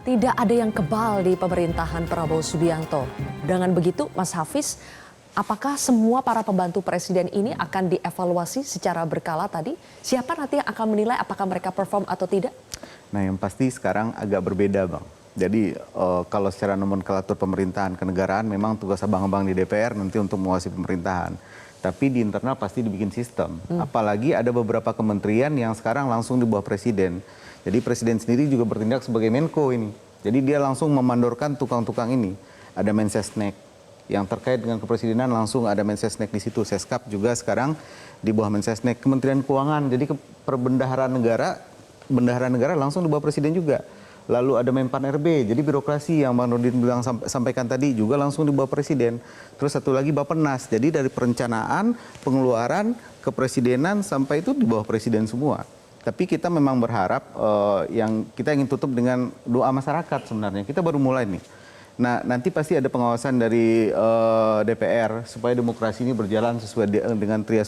tidak ada yang kebal di pemerintahan Prabowo Subianto. Dengan begitu, Mas Hafiz, apakah semua para pembantu presiden ini akan dievaluasi secara berkala tadi? Siapa nanti yang akan menilai apakah mereka perform atau tidak? Nah, yang pasti sekarang agak berbeda, Bang. Jadi kalau secara nomenklatur pemerintahan kenegaraan memang tugas abang-abang di DPR nanti untuk mengawasi pemerintahan. Tapi di internal pasti dibikin sistem. Apalagi ada beberapa kementerian yang sekarang langsung di bawah presiden. Jadi presiden sendiri juga bertindak sebagai Menko ini. Jadi dia langsung memandorkan tukang-tukang ini. Ada Mensesnek yang terkait dengan kepresidenan langsung ada Mensesnek di situ. Seskap juga sekarang di bawah Mensesnek. Kementerian Keuangan, jadi perbendaharaan negara langsung di bawah presiden juga. Lalu ada Menpan RB, jadi birokrasi yang Bang Nurdin bilang sampaikan tadi juga langsung di bawah presiden. Terus satu lagi Bappenas, jadi dari perencanaan, pengeluaran, kepresidenan sampai itu di bawah presiden semua. Tapi kita memang berharap yang kita ingin tutup dengan doa masyarakat sebenarnya. Kita baru mulai nih. Nah, nanti pasti ada pengawasan dari DPR supaya demokrasi ini berjalan sesuai dengan trias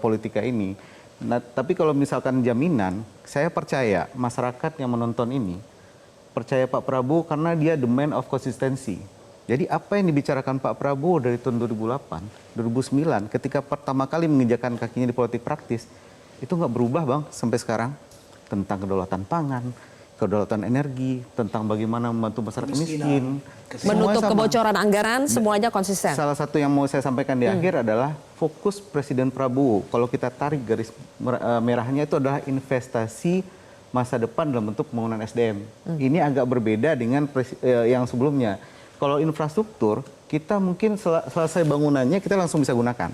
politika ini. Nah, tapi kalau misalkan jaminan, saya percaya masyarakat yang menonton ini percaya Pak Prabowo karena dia the man of consistency. Jadi apa yang dibicarakan Pak Prabowo dari tahun 2008, 2009 ketika pertama kali menginjakan kakinya di politik praktis, itu nggak berubah, Bang, sampai sekarang. Tentang kedaulatan pangan, kedaulatan energi, tentang bagaimana membantu masyarakat miskin. Menutup kebocoran anggaran, semuanya konsisten. Salah satu yang mau saya sampaikan di akhir adalah fokus Presiden Prabowo. Kalau kita tarik garis merahnya itu adalah investasi masa depan dalam bentuk pembangunan SDM. Ini agak berbeda dengan yang sebelumnya. Kalau infrastruktur, kita mungkin selesai bangunannya kita langsung bisa gunakan.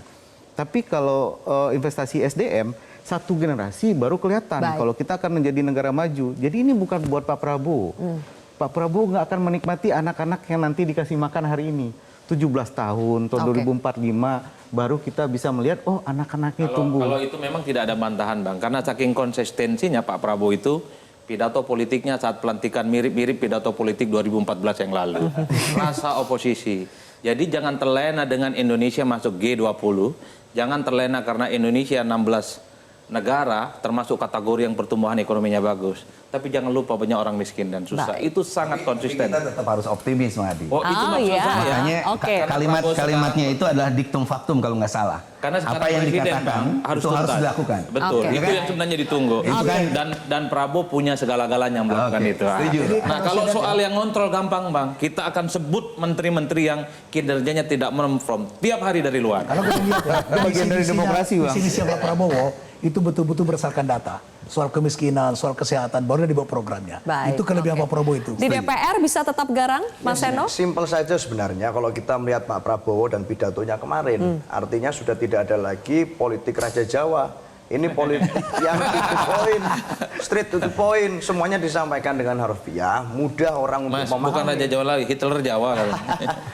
Tapi kalau investasi SDM, satu generasi baru kelihatan kalau kita akan menjadi negara maju. Jadi ini bukan buat Pak Prabowo. Pak Prabowo nggak akan menikmati anak-anak yang nanti dikasih makan hari ini. 17 tahun, tahun 2045, baru kita bisa melihat, oh anak-anaknya tumbuh. Kalau itu memang tidak ada bantahan, Bang. Karena saking konsistensinya Pak Prabowo itu, pidato politiknya saat pelantikan mirip-mirip pidato politik 2014 yang lalu. Rasa oposisi. Jadi jangan terlena dengan Indonesia masuk G20. Jangan terlena karena Indonesia 16 negara termasuk kategori yang pertumbuhan ekonominya bagus. Tapi jangan lupa banyak orang miskin dan susah. Itu sangat konsisten. Kita tetap harus optimis, Mas Adi. Oh, itu maksud saya. Makanya kalimatnya itu adalah diktum faktum kalau nggak salah. Karena apa yang dikatakan itu harus dilakukan. Betul. Itu yang sebenarnya ditunggu. Dan Prabowo punya segala-galanya melakukan itu. Nah, kalau soal yang ngontrol gampang, Bang. Kita akan sebut menteri-menteri yang kinerjanya tidak menonform tiap hari dari luar. Kalau kita lihat ya, bagian dari demokrasi, Bang. Visi Pak Prabowo itu betul-betul berdasarkan data. Soal kemiskinan, soal kesehatan, baru dibawa programnya. Itu kelebihan Pak Prabowo itu. Di DPR bisa tetap garang, Mas Seno? Simpel saja sebenarnya kalau kita melihat Pak Prabowo dan pidatonya kemarin. Artinya sudah tidak ada lagi politik Raja Jawa. Ini politik yang to the point, straight to the point. Semuanya disampaikan dengan harfiah, mudah orang untuk memahami. Bukan Raja Jawa lagi, Hitler Jawa.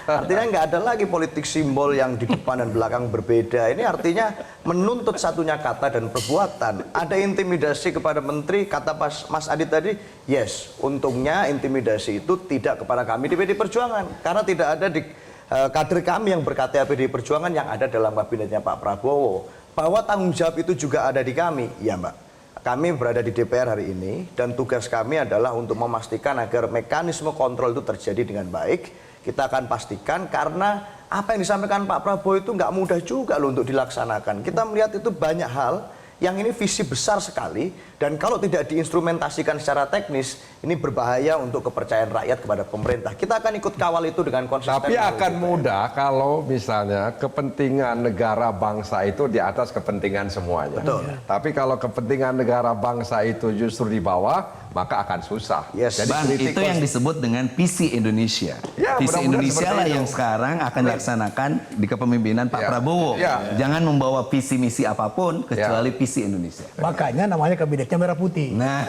Artinya nggak ada lagi politik simbol yang di depan dan belakang berbeda. Ini artinya menuntut satunya kata dan perbuatan. Ada intimidasi kepada menteri, kata Mas Adi tadi, yes. Untungnya intimidasi itu tidak kepada kami di PDI Perjuangan. Karena tidak ada di kader kami yang berKTA PDI Perjuangan yang ada dalam kabinetnya Pak Prabowo. Bahwa tanggung jawab itu juga ada di kami, ya Mbak. Kami berada di DPR hari ini dan tugas kami adalah untuk memastikan agar mekanisme kontrol itu terjadi dengan baik. Kita akan pastikan karena apa yang disampaikan Pak Prabowo itu nggak mudah juga loh untuk dilaksanakan. Kita melihat itu banyak hal yang ini visi besar sekali dan kalau tidak diinstrumentasikan secara teknis ini berbahaya untuk kepercayaan rakyat kepada pemerintah. Kita akan ikut kawal itu dengan konsisten. Tapi akan mudah kalau misalnya kepentingan negara bangsa itu di atas kepentingan semuanya. Betul. Tapi kalau kepentingan negara bangsa itu justru di bawah, maka akan susah. Yes. Jadi Bang, itu yang disebut dengan visi Indonesia. Ya, visi Indonesia lah itu yang sekarang akan dilaksanakan di kepemimpinan Pak Prabowo. Jangan membawa visi misi apapun kecuali visi Indonesia. Makanya namanya kabinetnya merah putih. Nah,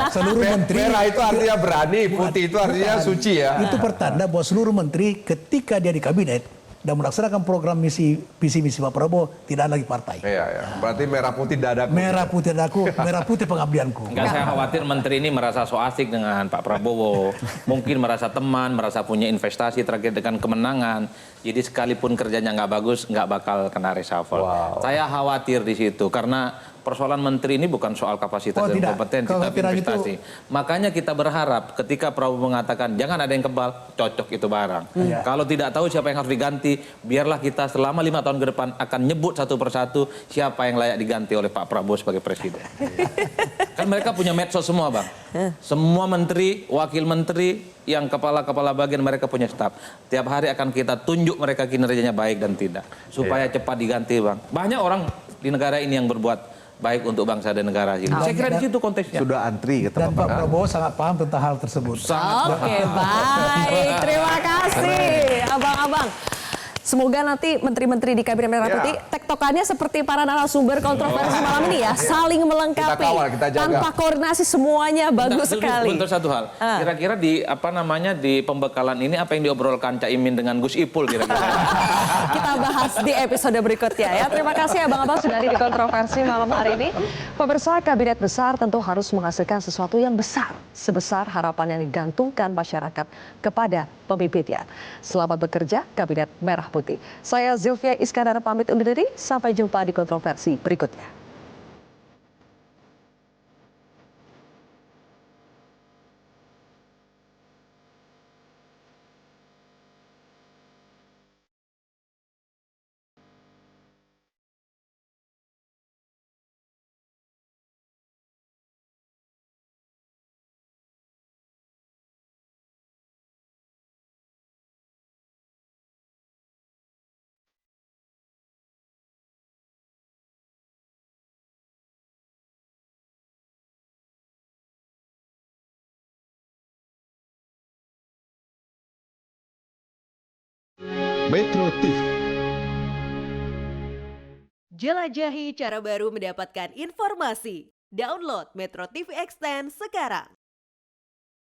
seluruh menteri merah itu artinya berani, putih itu artinya suci ya. Itu pertanda bahwa seluruh menteri ketika dia di kabinet dan melaksanakan program visi misi Pak Prabowo tidak ada lagi partai. Iya, ya. Berarti merah putih dadaku. Merah putih dadaku, merah putih pengabdianku. Enggak, saya khawatir menteri ini merasa so asik dengan Pak Prabowo. Mungkin merasa teman, merasa punya investasi terkait dengan kemenangan. Jadi sekalipun kerjanya nggak bagus, nggak bakal kena reshuffle. Saya khawatir di situ karena persoalan menteri ini bukan soal kapasitas dan tidak. kompetensi, tapi Kekhawatiran investasi. Makanya kita berharap ketika Prabowo mengatakan jangan ada yang kebal, cocok itu barang. Kalau tidak tahu siapa yang harus diganti, biarlah kita selama 5 tahun ke depan akan nyebut satu persatu siapa yang layak diganti oleh Pak Prabowo sebagai presiden. Kan mereka punya medsos semua, Bang. Semua menteri, wakil menteri, yang kepala-kepala bagian mereka punya staf. Tiap hari akan kita tunjuk mereka kinerjanya baik dan tidak. Supaya cepat diganti, Bang. Banyak orang di negara ini yang berbuat baik untuk bangsa dan negara ini. Saya kira di situ konteksnya. Sudah antri kata Dan Pak Bapak. Prabowo sangat paham tentang hal tersebut. Oke, baik. Terima kasih, abang-abang. Semoga nanti menteri-menteri di Kabinet Merah Putih tektokannya seperti para narasumber kontroversi malam ini ya, saling melengkapi. Kita kawal, kita jaga. Tanpa koordinasi semuanya bagus sekali. Bentar satu hal. Kira-kira di di pembekalan ini apa yang diobrolkan Cak Imin dengan Gus Ipul kira-kira? Kita bahas di episode berikutnya ya. Terima kasih abang-abang sudah hadir di kontroversi malam hari ini. Pemirsa, kabinet besar tentu harus menghasilkan sesuatu yang besar, sebesar harapan yang digantungkan masyarakat kepada pemimpinnya. Selamat bekerja, Kabinet Merah Putih. Saya Zilvia Iskandar pamit undur diri. Sampai jumpa di kontroversi berikutnya. Metro TV. Jelajahi cara baru mendapatkan informasi. Download Metro TV Extend sekarang.